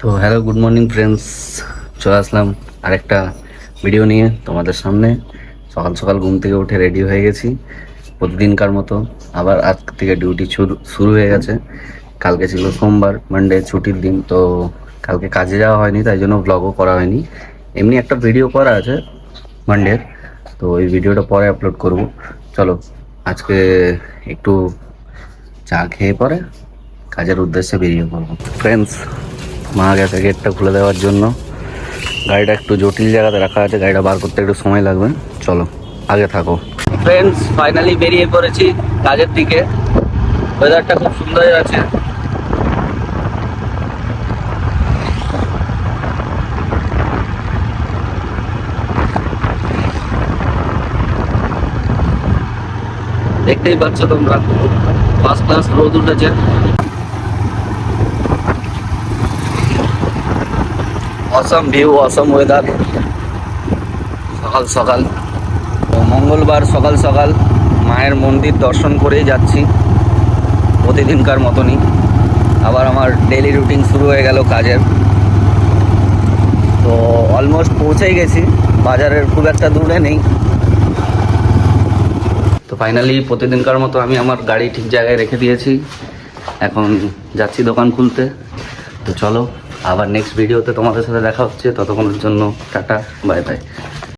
তো hello, good morning friends. চলে আসলাম আরেকটা ভিডিও নিয়ে তোমাদের সামনে। সকাল সকাল ঘুম থেকে উঠে রেডি হয়ে গেছি প্রতিদিনকার মতো। আবার আজ থেকে ডিউটি শুরু হয়ে গেছে। কালকে ছিল সোমবার, মানডে ছুটির দিন, তো কালকে কাজে যাওয়া হয়নি, তাই জন্য ব্লগও করা হয়নি। এমনি একটা ভিডিও করা আছে মানডের, তো ওই ভিডিওটা পরে আপলোড করব। চলো আজকে একটু চা খেয়ে পরে কাজের উদ্দেশ্যে বেরিয়ে পড়বো ফ্রেন্ডস। মা গেছে গেটটা খুলে দেওয়ার জন্য। গাড়িটা একটু জটিল জায়গাতে রাখা আছে, গাড়িটা বার করতে একটু সময় লাগবে। চলো আগে থাকো ফ্রেন্ডস। ফাইনালি বেরিয়ে পড়েছি কাজের দিকে। ওয়েদারটা খুব সুন্দর আছে। দেখতেই পাচ্ছ তোমরা, ফার্স্ট ক্লাস রোদ উঠেছে। অসম ভিউ, অসম ওয়েদার। সকাল সকাল, তো মঙ্গলবার সকাল সকাল মায়ের মন্দির দর্শন করেই যাচ্ছি প্রতিদিনকার মতনই। আবার আমার ডেইলি রুটিন শুরু হয়ে গেল কাজের। তো অলমোস্ট পৌঁছেই গেছি, বাজারের খুব একটা দূরে নেই। তো ফাইনালি প্রতিদিনকার মতো আমি আমার গাড়ি ঠিক জায়গায় রেখে দিয়েছি। এখন যাচ্ছি দোকান খুলতে। তো চলো আবার নেক্সট ভিডিওতে তোমাদের সাথে দেখা হচ্ছে। ততক্ষণের জন্য টাটা, বাই বাই।